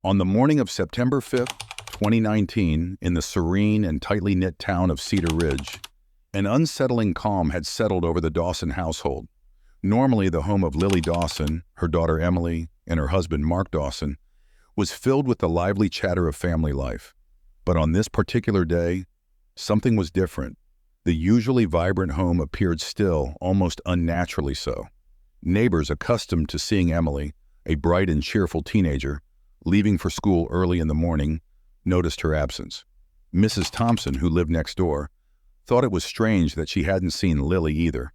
On the morning of September 5th, 2019, in the serene and tightly knit town of Cedar Ridge, an unsettling calm had settled over the Dawson household. Normally the home of Lily Dawson, her daughter Emily, and her husband Mark Dawson, was filled with the lively chatter of family life. But on this particular day, something was different. The usually vibrant home appeared still, almost unnaturally so. Neighbors accustomed to seeing Emily, a bright and cheerful teenager, leaving for school early in the morning, noticed her absence. Mrs. Thompson, who lived next door, thought it was strange that she hadn't seen Lily either,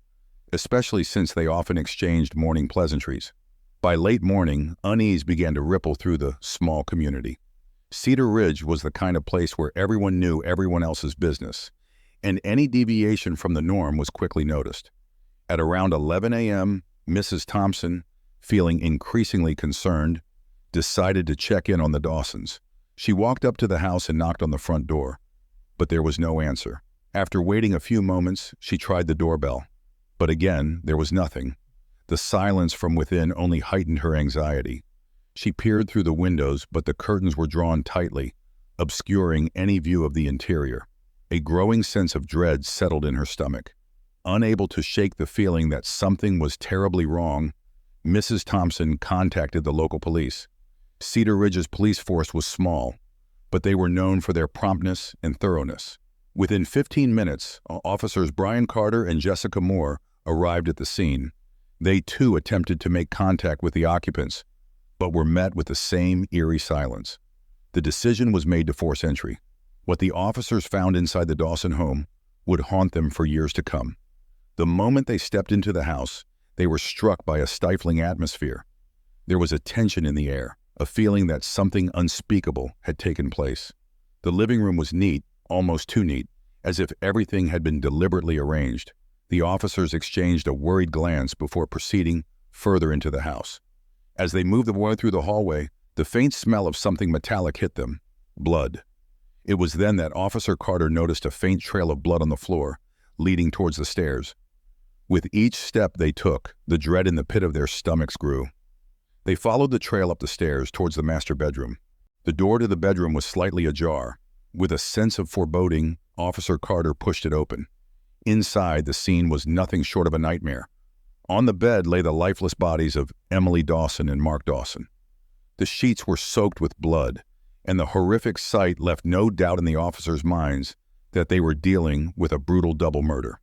especially since they often exchanged morning pleasantries. By late morning, unease began to ripple through the small community. Cedar Ridge was the kind of place where everyone knew everyone else's business, and any deviation from the norm was quickly noticed. At around 11 a.m., Mrs. Thompson, feeling increasingly concerned, decided to check in on the Dawsons. She walked up to the house and knocked on the front door, but there was no answer. After waiting a few moments, she tried the doorbell, but again, there was nothing. The silence from within only heightened her anxiety. She peered through the windows, but the curtains were drawn tightly, obscuring any view of the interior. A growing sense of dread settled in her stomach. Unable to shake the feeling that something was terribly wrong, Mrs. Thompson contacted the local police. Cedar Ridge's police force was small, but they were known for their promptness and thoroughness. Within 15 minutes, officers Brian Carter and Jessica Moore arrived at the scene. They too attempted to make contact with the occupants, but were met with the same eerie silence. The decision was made to force entry. What the officers found inside the Dawson home would haunt them for years to come. The moment they stepped into the house, they were struck by a stifling atmosphere. There was a tension in the air, a feeling that something unspeakable had taken place. The living room was neat, almost too neat, as if everything had been deliberately arranged. The officers exchanged a worried glance before proceeding further into the house. As they moved their way through the hallway, the faint smell of something metallic hit them: blood. It was then that Officer Carter noticed a faint trail of blood on the floor, leading towards the stairs. With each step they took, the dread in the pit of their stomachs grew. They followed the trail up the stairs towards the master bedroom. The door to the bedroom was slightly ajar. With a sense of foreboding, Officer Carter pushed it open. Inside, the scene was nothing short of a nightmare. On the bed lay the lifeless bodies of Emily Dawson and Mark Dawson. The sheets were soaked with blood, and the horrific sight left no doubt in the officers' minds that they were dealing with a brutal double murder.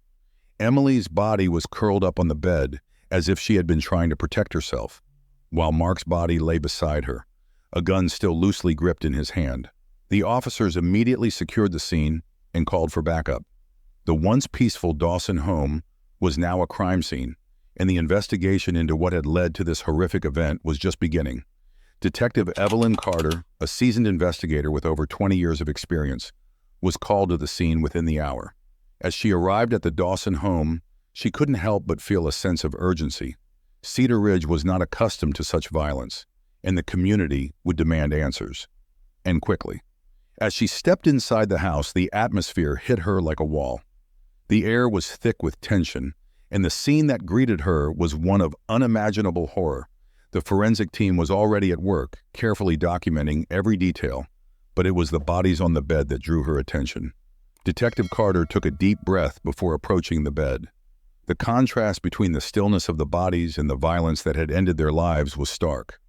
Emily's body was curled up on the bed as if she had been trying to protect herself, while Mark's body lay beside her, a gun still loosely gripped in his hand. The officers immediately secured the scene and called for backup. The once peaceful Dawson home was now a crime scene, and the investigation into what had led to this horrific event was just beginning. Detective Evelyn Carter, a seasoned investigator with over 20 years of experience, was called to the scene within the hour. As she arrived at the Dawson home, she couldn't help but feel a sense of urgency. Cedar Ridge was not accustomed to such violence, and the community would demand answers, and quickly. As she stepped inside the house, the atmosphere hit her like a wall. The air was thick with tension, and the scene that greeted her was one of unimaginable horror. The forensic team was already at work, carefully documenting every detail, but it was the bodies on the bed that drew her attention. Detective Carter took a deep breath before approaching the bed. The contrast between the stillness of the bodies and the violence that had ended their lives was stark.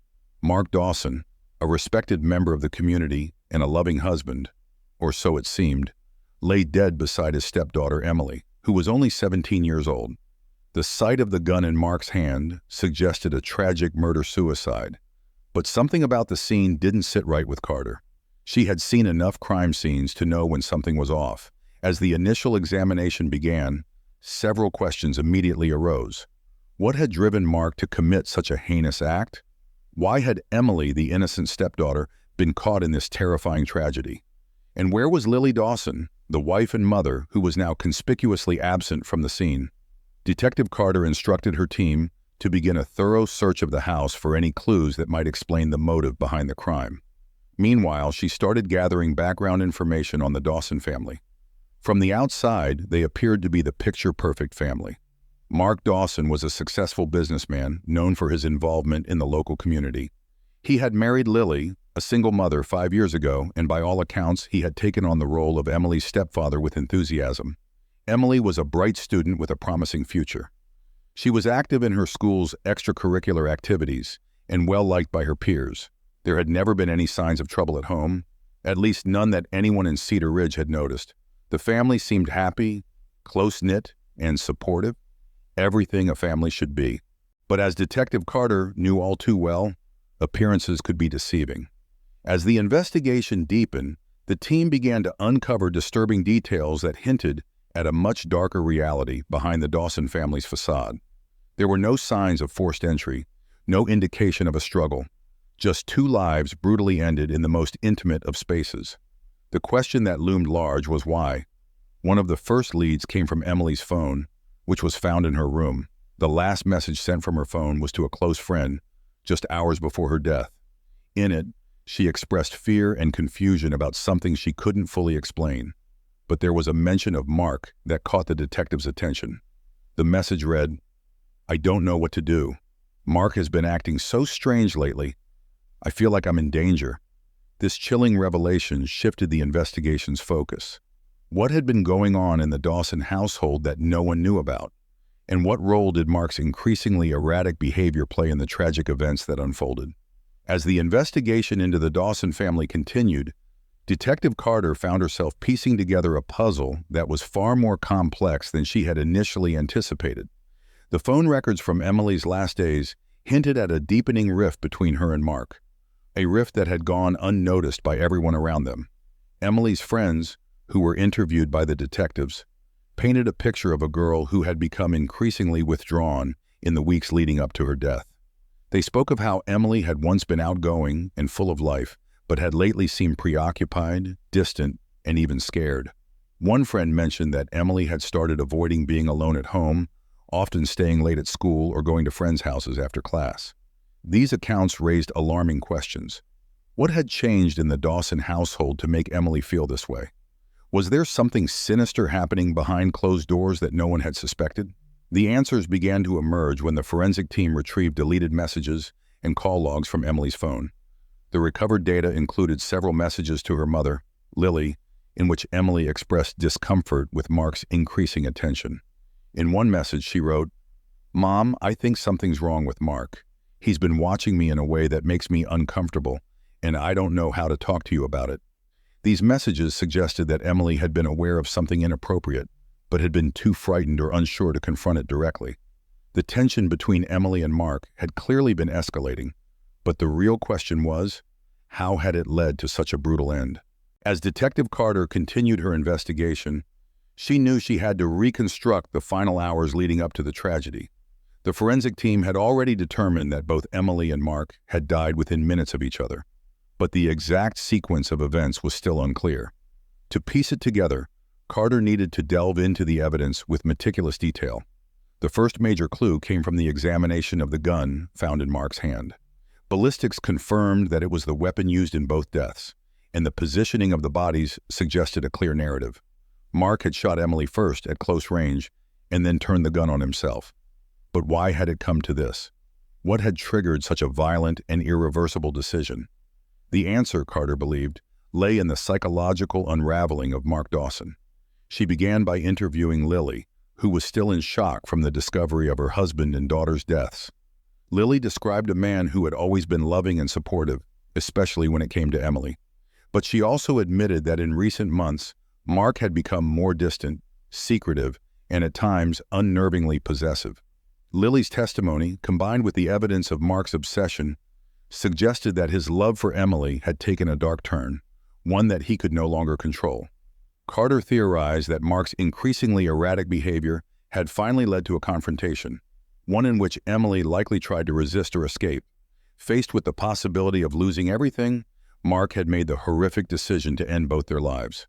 Mark Dawson, a respected member of the community and a loving husband, or so it seemed, lay dead beside his stepdaughter Emily, who was only 17 years old. The sight of the gun in Mark's hand suggested a tragic murder-suicide, but something about the scene didn't sit right with Carter. She had seen enough crime scenes to know when something was off. As the initial examination began, several questions immediately arose. What had driven Mark to commit such a heinous act? Why had Emily, the innocent stepdaughter, been caught in this terrifying tragedy? And where was Lily Dawson, the wife and mother, who was now conspicuously absent from the scene? Detective Carter instructed her team to begin a thorough search of the house for any clues that might explain the motive behind the crime. Meanwhile, she started gathering background information on the Dawson family. From the outside, they appeared to be the picture-perfect family. Mark Dawson was a successful businessman known for his involvement in the local community. He had married Lily, A single mother 5 years ago, and by all accounts, he had taken on the role of Emily's stepfather with enthusiasm. Emily was a bright student with a promising future. She was active in her school's extracurricular activities and well-liked by her peers. There had never been any signs of trouble at home, at least none that anyone in Cedar Ridge had noticed. The family seemed happy, close-knit, and supportive, everything a family should be. But as Detective Carter knew all too well, appearances could be deceiving. As the investigation deepened, the team began to uncover disturbing details that hinted at a much darker reality behind the Dawson family's facade. There were no signs of forced entry, no indication of a struggle, just two lives brutally ended in the most intimate of spaces. The question that loomed large was why. One of the first leads came from Emily's phone, which was found in her room. The last message sent from her phone was to a close friend, just hours before her death. In it, she expressed fear and confusion about something she couldn't fully explain. But there was a mention of Mark that caught the detective's attention. The message read, "I don't know what to do. Mark has been acting so strange lately. I feel like I'm in danger." This chilling revelation shifted the investigation's focus. What had been going on in the Dawson household that no one knew about? And what role did Mark's increasingly erratic behavior play in the tragic events that unfolded? As the investigation into the Dawson family continued, Detective Carter found herself piecing together a puzzle that was far more complex than she had initially anticipated. The phone records from Emily's last days hinted at a deepening rift between her and Mark, a rift that had gone unnoticed by everyone around them. Emily's friends, who were interviewed by the detectives, painted a picture of a girl who had become increasingly withdrawn in the weeks leading up to her death. They spoke of how Emily had once been outgoing and full of life, but had lately seemed preoccupied, distant, and even scared. One friend mentioned that Emily had started avoiding being alone at home, often staying late at school or going to friends' houses after class. These accounts raised alarming questions. What had changed in the Dawson household to make Emily feel this way? Was there something sinister happening behind closed doors that no one had suspected? The answers began to emerge when the forensic team retrieved deleted messages and call logs from Emily's phone. The recovered data included several messages to her mother, Lily, in which Emily expressed discomfort with Mark's increasing attention. In one message, she wrote, "Mom, I think something's wrong with Mark. He's been watching me in a way that makes me uncomfortable, and I don't know how to talk to you about it." These messages suggested that Emily had been aware of something inappropriate, but had been too frightened or unsure to confront it directly. The tension between Emily and Mark had clearly been escalating, but the real question was, how had it led to such a brutal end? As Detective Carter continued her investigation, she knew she had to reconstruct the final hours leading up to the tragedy. The forensic team had already determined that both Emily and Mark had died within minutes of each other, but the exact sequence of events was still unclear. To piece it together, Carter needed to delve into the evidence with meticulous detail. The first major clue came from the examination of the gun found in Mark's hand. Ballistics confirmed that it was the weapon used in both deaths, and the positioning of the bodies suggested a clear narrative. Mark had shot Emily first at close range and then turned the gun on himself. But why had it come to this? What had triggered such a violent and irreversible decision? The answer, Carter believed, lay in the psychological unraveling of Mark Dawson. She began by interviewing Lily, who was still in shock from the discovery of her husband and daughter's deaths. Lily described a man who had always been loving and supportive, especially when it came to Emily. But she also admitted that in recent months, Mark had become more distant, secretive, and at times unnervingly possessive. Lily's testimony, combined with the evidence of Mark's obsession, suggested that his love for Emily had taken a dark turn, one that he could no longer control. Carter theorized that Mark's increasingly erratic behavior had finally led to a confrontation, one in which Emily likely tried to resist or escape. Faced with the possibility of losing everything, Mark had made the horrific decision to end both their lives.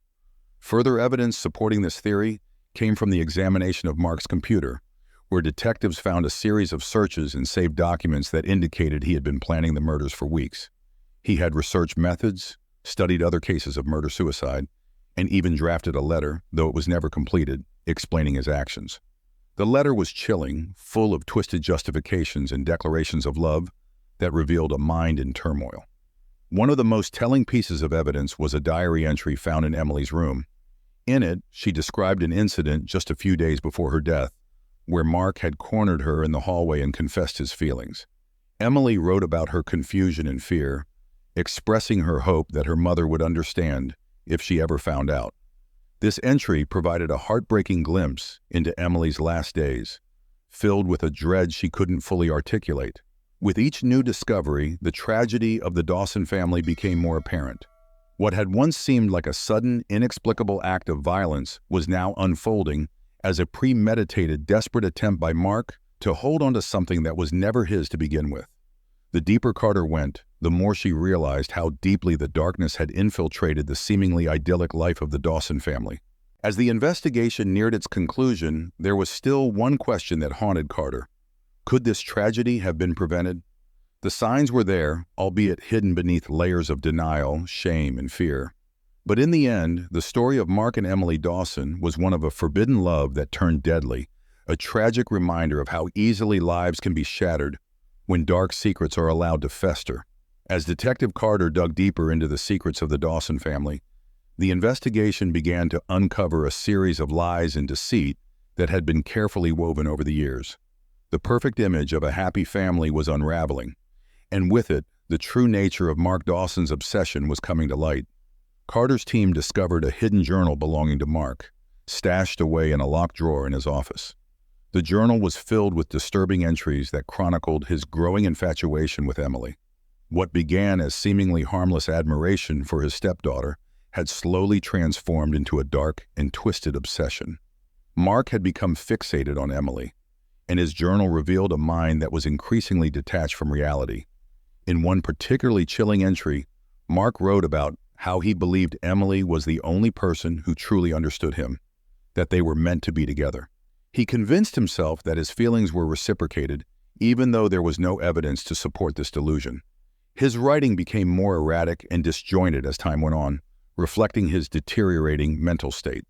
Further evidence supporting this theory came from the examination of Mark's computer, where detectives found a series of searches and saved documents that indicated he had been planning the murders for weeks. He had researched methods, studied other cases of murder-suicide, and even drafted a letter, though it was never completed, explaining his actions. The letter was chilling, full of twisted justifications and declarations of love that revealed a mind in turmoil. One of the most telling pieces of evidence was a diary entry found in Emily's room. In it, she described an incident just a few days before her death, where Mark had cornered her in the hallway and confessed his feelings. Emily wrote about her confusion and fear, expressing her hope that her mother would understand if she ever found out. This entry provided a heartbreaking glimpse into Emily's last days, filled with a dread she couldn't fully articulate. With each new discovery, the tragedy of the Dawson family became more apparent. What had once seemed like a sudden, inexplicable act of violence was now unfolding as a premeditated, desperate attempt by Mark to hold on to something that was never his to begin with. The deeper Carter went, the more she realized how deeply the darkness had infiltrated the seemingly idyllic life of the Dawson family. As the investigation neared its conclusion, there was still one question that haunted Carter. Could this tragedy have been prevented? The signs were there, albeit hidden beneath layers of denial, shame, and fear. But in the end, the story of Mark and Emily Dawson was one of a forbidden love that turned deadly, a tragic reminder of how easily lives can be shattered when dark secrets are allowed to fester. As Detective Carter dug deeper into the secrets of the Dawson family, the investigation began to uncover a series of lies and deceit that had been carefully woven over the years. The perfect image of a happy family was unraveling, and with it, the true nature of Mark Dawson's obsession was coming to light. Carter's team discovered a hidden journal belonging to Mark, stashed away in a locked drawer in his office. The journal was filled with disturbing entries that chronicled his growing infatuation with Emily. What began as seemingly harmless admiration for his stepdaughter had slowly transformed into a dark and twisted obsession. Mark had become fixated on Emily, and his journal revealed a mind that was increasingly detached from reality. In one particularly chilling entry, Mark wrote about how he believed Emily was the only person who truly understood him, that they were meant to be together. He convinced himself that his feelings were reciprocated, even though there was no evidence to support this delusion. His writing became more erratic and disjointed as time went on, reflecting his deteriorating mental state.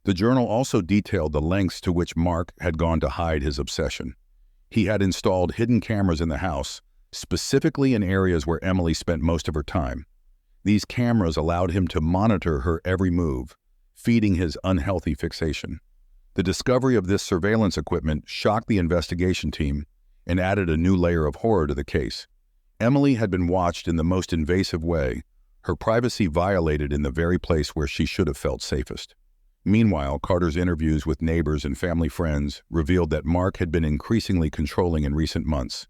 The journal also detailed the lengths to which Mark had gone to hide his obsession. He had installed hidden cameras in the house, specifically in areas where Emily spent most of her time. These cameras allowed him to monitor her every move, feeding his unhealthy fixation. The discovery of this surveillance equipment shocked the investigation team and added a new layer of horror to the case. Emily had been watched in the most invasive way, her privacy violated in the very place where she should have felt safest. Meanwhile, Carter's interviews with neighbors and family friends revealed that Mark had been increasingly controlling in recent months.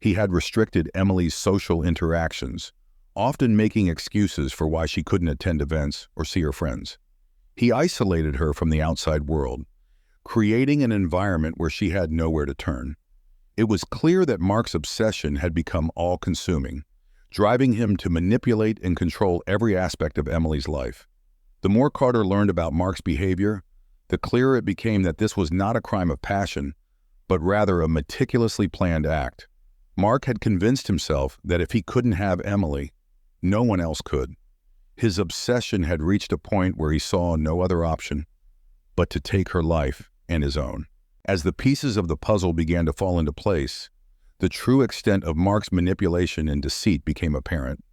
He had restricted Emily's social interactions, often making excuses for why she couldn't attend events or see her friends. He isolated her from the outside world, creating an environment where she had nowhere to turn. It was clear that Mark's obsession had become all-consuming, driving him to manipulate and control every aspect of Emily's life. The more Carter learned about Mark's behavior, the clearer it became that this was not a crime of passion, but rather a meticulously planned act. Mark had convinced himself that if he couldn't have Emily, no one else could. His obsession had reached a point where he saw no other option but to take her life and his own. As the pieces of the puzzle began to fall into place, the true extent of Mark's manipulation and deceit became apparent.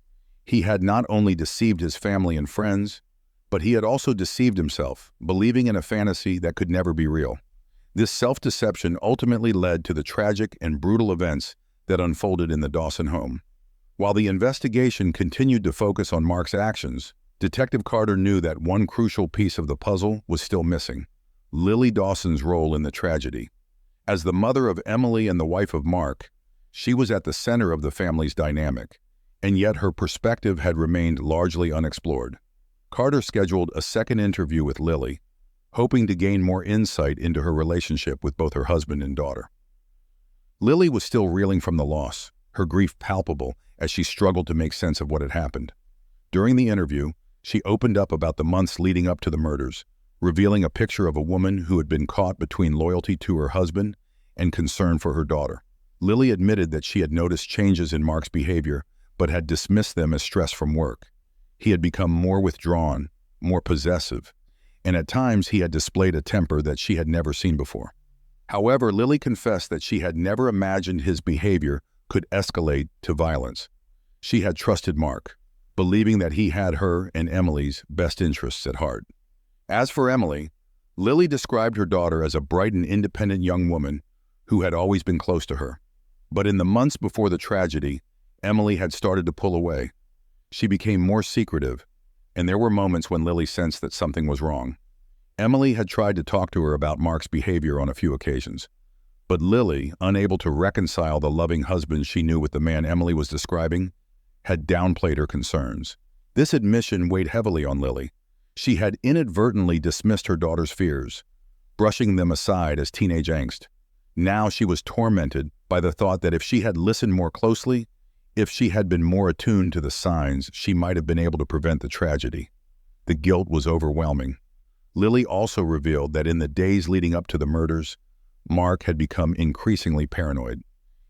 He had not only deceived his family and friends, but he had also deceived himself, believing in a fantasy that could never be real. This self-deception ultimately led to the tragic and brutal events that unfolded in the Dawson home. While the investigation continued to focus on Mark's actions, Detective Carter knew that one crucial piece of the puzzle was still missing: Lily Dawson's role in the tragedy. As the mother of Emily and the wife of Mark, she was at the center of the family's dynamic, and yet her perspective had remained largely unexplored. Carter scheduled a second interview with Lily, hoping to gain more insight into her relationship with both her husband and daughter. Lily was still reeling from the loss, her grief palpable as she struggled to make sense of what had happened. During the interview, she opened up about the months leading up to the murders, revealing a picture of a woman who had been caught between loyalty to her husband and concern for her daughter. Lily admitted that she had noticed changes in Mark's behavior, but had dismissed them as stress from work. He had become more withdrawn, more possessive, and at times he had displayed a temper that she had never seen before. However, Lily confessed that she had never imagined his behavior could escalate to violence. She had trusted Mark, believing that he had her and Emily's best interests at heart. As for Emily, Lily described her daughter as a bright and independent young woman who had always been close to her. But in the months before the tragedy, Emily had started to pull away. She became more secretive, and there were moments when Lily sensed that something was wrong. Emily had tried to talk to her about Mark's behavior on a few occasions, but Lily, unable to reconcile the loving husband she knew with the man Emily was describing, had downplayed her concerns. This admission weighed heavily on Lily. She had inadvertently dismissed her daughter's fears, brushing them aside as teenage angst. Now she was tormented by the thought that if she had listened more closely, if she had been more attuned to the signs, she might have been able to prevent the tragedy. The guilt was overwhelming. Lily also revealed that in the days leading up to the murders, Mark had become increasingly paranoid.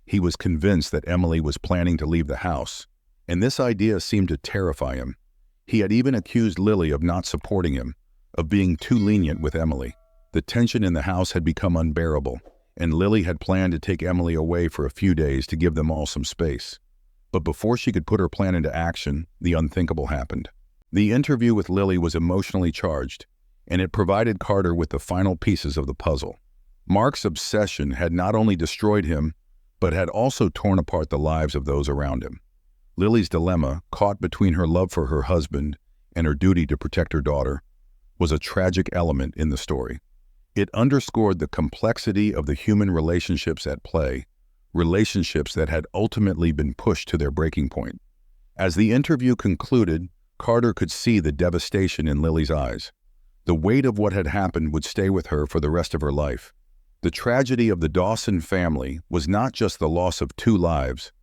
He was convinced that Emily was planning to leave the house, and this idea seemed to terrify him. He had even accused Lily of not supporting him, of being too lenient with Emily. The tension in the house had become unbearable, and Lily had planned to take Emily away for a few days to give them all some space. But before she could put her plan into action, the unthinkable happened. The interview with Lily was emotionally charged, and it provided Carter with the final pieces of the puzzle. Mark's obsession had not only destroyed him, but had also torn apart the lives of those around him. Lily's dilemma, caught between her love for her husband and her duty to protect her daughter, was a tragic element in the story. It underscored the complexity of the human relationships at play, relationships that had ultimately been pushed to their breaking point. As the interview concluded, Carter could see the devastation in Lily's eyes. The weight of what had happened would stay with her for the rest of her life. The tragedy of the Dawson family was not just the loss of 2 lives,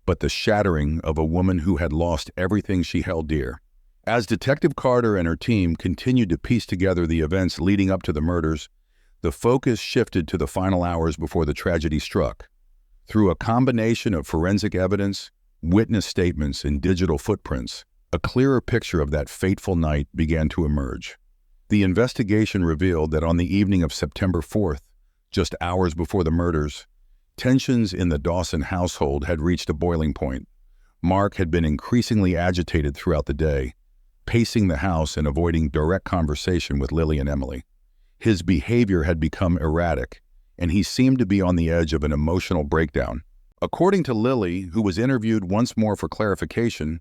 but the shattering of a woman who had lost everything she held dear. As Detective Carter and her team continued to piece together the events leading up to the murders, the focus shifted to the final hours before the tragedy struck. Through a combination of forensic evidence, witness statements, and digital footprints, a clearer picture of that fateful night began to emerge. The investigation revealed that on the evening of September 4th, just hours before the murders, tensions in the Dawson household had reached a boiling point. Mark had been increasingly agitated throughout the day, pacing the house and avoiding direct conversation with Lily and Emily. His behavior had become erratic, and he seemed to be on the edge of an emotional breakdown. According to Lily, who was interviewed once more for clarification,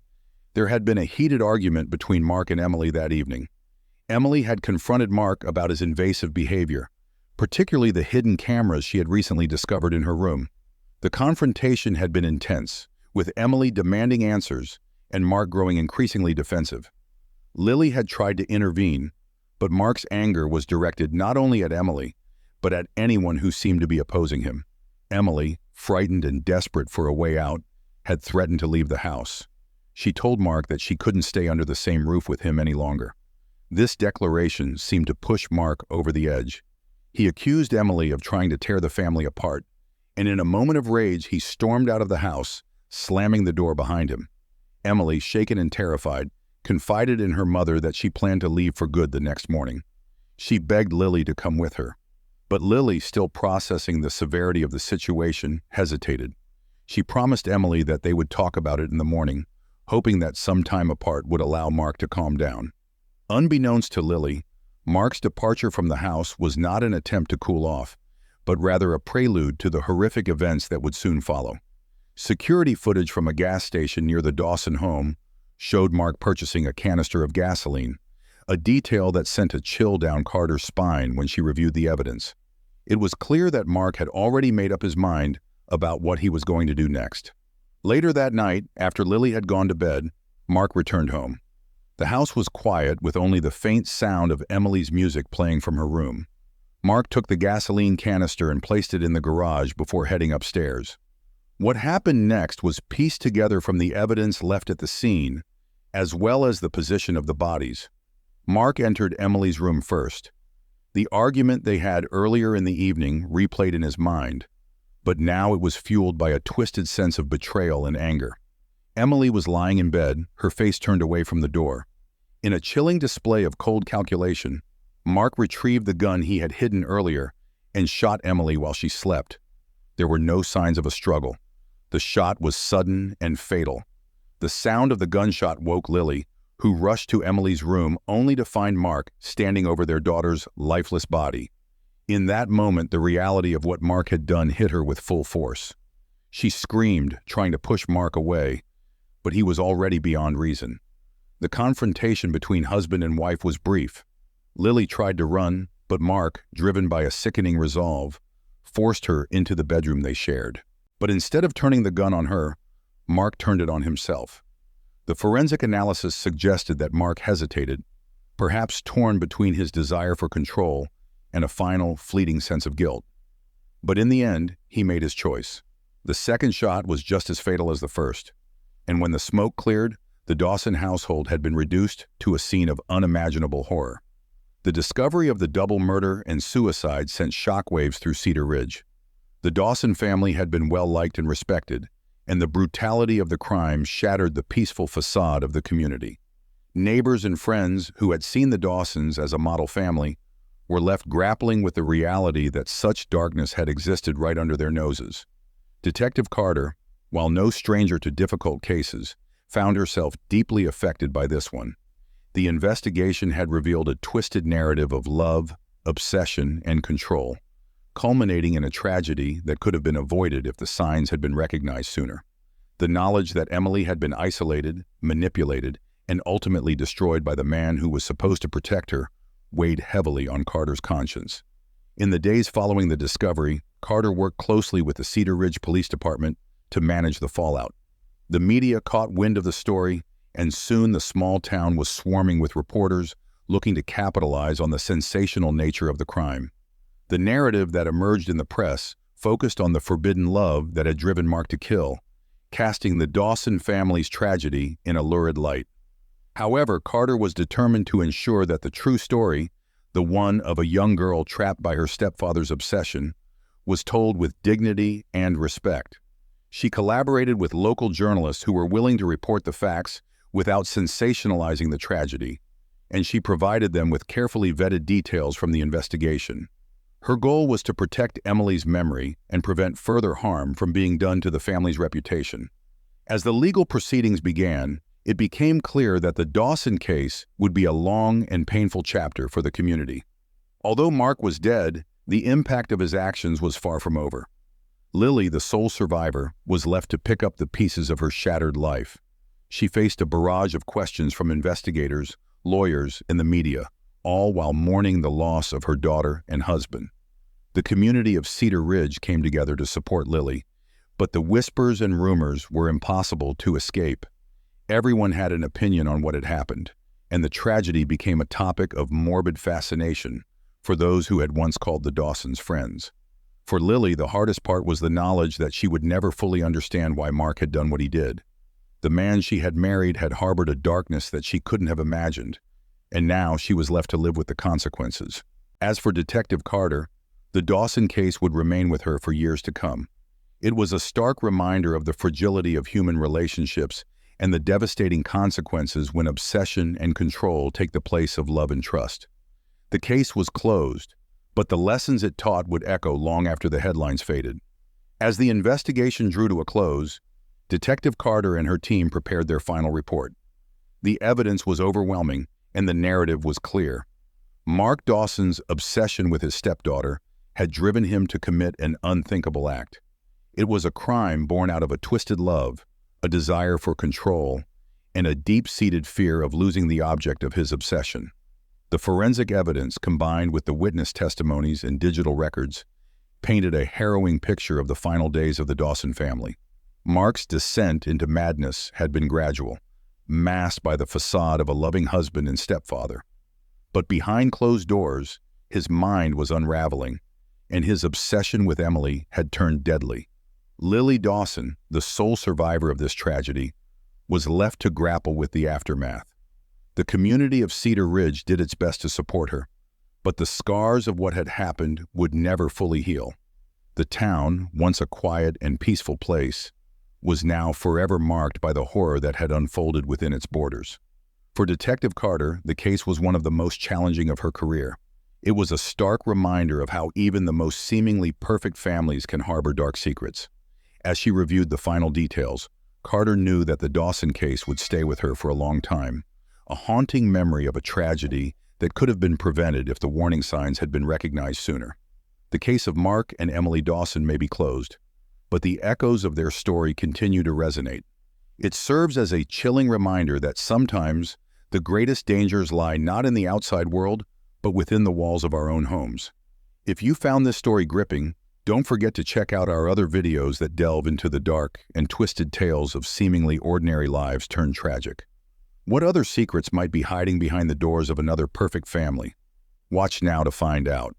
there had been a heated argument between Mark and Emily that evening. Emily had confronted Mark about his invasive behavior, particularly the hidden cameras she had recently discovered in her room. The confrontation had been intense, with Emily demanding answers and Mark growing increasingly defensive. Lily had tried to intervene, but Mark's anger was directed not only at Emily, but at anyone who seemed to be opposing him. Emily, frightened and desperate for a way out, had threatened to leave the house. She told Mark that she couldn't stay under the same roof with him any longer. This declaration seemed to push Mark over the edge. He accused Emily of trying to tear the family apart, and in a moment of rage, he stormed out of the house, slamming the door behind him. Emily, shaken and terrified, confided in her mother that she planned to leave for good the next morning. She begged Lily to come with her, but Lily, still processing the severity of the situation, hesitated. She promised Emily that they would talk about it in the morning, hoping that some time apart would allow Mark to calm down. Unbeknownst to Lily, Mark's departure from the house was not an attempt to cool off, but rather a prelude to the horrific events that would soon follow. Security footage from a gas station near the Dawson home showed Mark purchasing a canister of gasoline, a detail that sent a chill down Carter's spine when she reviewed the evidence. It was clear that Mark had already made up his mind about what he was going to do next. Later that night, after Lily had gone to bed, Mark returned home. The house was quiet, with only the faint sound of Emily's music playing from her room. Mark took the gasoline canister and placed it in the garage before heading upstairs. What happened next was pieced together from the evidence left at the scene, as well as the position of the bodies. Mark entered Emily's room first. The argument they had earlier in the evening replayed in his mind, but now it was fueled by a twisted sense of betrayal and anger. Emily was lying in bed, her face turned away from the door. In a chilling display of cold calculation, Mark retrieved the gun he had hidden earlier and shot Emily while she slept. There were no signs of a struggle. The shot was sudden and fatal. The sound of the gunshot woke Lily, who rushed to Emily's room only to find Mark standing over their daughter's lifeless body. In that moment, the reality of what Mark had done hit her with full force. She screamed, trying to push Mark away, but he was already beyond reason. The confrontation between husband and wife was brief. Lily tried to run, but Mark, driven by a sickening resolve, forced her into the bedroom they shared. But instead of turning the gun on her, Mark turned it on himself. The forensic analysis suggested that Mark hesitated, perhaps torn between his desire for control and a final, fleeting sense of guilt. But in the end, he made his choice. The second shot was just as fatal as the first, and when the smoke cleared, the Dawson household had been reduced to a scene of unimaginable horror. The discovery of the double murder and suicide sent shockwaves through Cedar Ridge. The Dawson family had been well-liked and respected, and the brutality of the crime shattered the peaceful facade of the community. Neighbors and friends who had seen the Dawsons as a model family were left grappling with the reality that such darkness had existed right under their noses. Detective Carter, while no stranger to difficult cases, found herself deeply affected by this one. The investigation had revealed a twisted narrative of love, obsession, and control, culminating in a tragedy that could have been avoided if the signs had been recognized sooner. The knowledge that Emily had been isolated, manipulated, and ultimately destroyed by the man who was supposed to protect her weighed heavily on Carter's conscience. In the days following the discovery, Carter worked closely with the Cedar Ridge Police Department to manage the fallout. The media caught wind of the story, and soon the small town was swarming with reporters looking to capitalize on the sensational nature of the crime. The narrative that emerged in the press focused on the forbidden love that had driven Mark to kill, casting the Dawson family's tragedy in a lurid light. However, Carter was determined to ensure that the true story, the one of a young girl trapped by her stepfather's obsession, was told with dignity and respect. She collaborated with local journalists who were willing to report the facts without sensationalizing the tragedy, and she provided them with carefully vetted details from the investigation. Her goal was to protect Emily's memory and prevent further harm from being done to the family's reputation. As the legal proceedings began, it became clear that the Dawson case would be a long and painful chapter for the community. Although Mark was dead, the impact of his actions was far from over. Lily, the sole survivor, was left to pick up the pieces of her shattered life. She faced a barrage of questions from investigators, lawyers, and the media, all while mourning the loss of her daughter and husband. The community of Cedar Ridge came together to support Lily, but the whispers and rumors were impossible to escape. Everyone had an opinion on what had happened, and the tragedy became a topic of morbid fascination for those who had once called the Dawsons friends. For Lily, the hardest part was the knowledge that she would never fully understand why Mark had done what he did. The man she had married had harbored a darkness that she couldn't have imagined, and now she was left to live with the consequences. As for Detective Carter, the Dawson case would remain with her for years to come. It was a stark reminder of the fragility of human relationships and the devastating consequences when obsession and control take the place of love and trust. The case was closed, but the lessons it taught would echo long after the headlines faded. As the investigation drew to a close, Detective Carter and her team prepared their final report. The evidence was overwhelming, and the narrative was clear. Mark Dawson's obsession with his stepdaughter had driven him to commit an unthinkable act. It was a crime born out of a twisted love, a desire for control, and a deep-seated fear of losing the object of his obsession. The forensic evidence, combined with the witness testimonies and digital records, painted a harrowing picture of the final days of the Dawson family. Mark's descent into madness had been gradual, masked by the facade of a loving husband and stepfather. But behind closed doors, his mind was unraveling, and his obsession with Emily had turned deadly. Lily Dawson, the sole survivor of this tragedy, was left to grapple with the aftermath. The community of Cedar Ridge did its best to support her, but the scars of what had happened would never fully heal. The town, once a quiet and peaceful place, was now forever marked by the horror that had unfolded within its borders. For Detective Carter, the case was one of the most challenging of her career. It was a stark reminder of how even the most seemingly perfect families can harbor dark secrets. As she reviewed the final details, Carter knew that the Dawson case would stay with her for a long time, a haunting memory of a tragedy that could have been prevented if the warning signs had been recognized sooner. The case of Mark and Emily Dawson may be closed, but the echoes of their story continue to resonate. It serves as a chilling reminder that sometimes the greatest dangers lie not in the outside world, but within the walls of our own homes. If you found this story gripping, don't forget to check out our other videos that delve into the dark and twisted tales of seemingly ordinary lives turned tragic. What other secrets might be hiding behind the doors of another perfect family? Watch now to find out.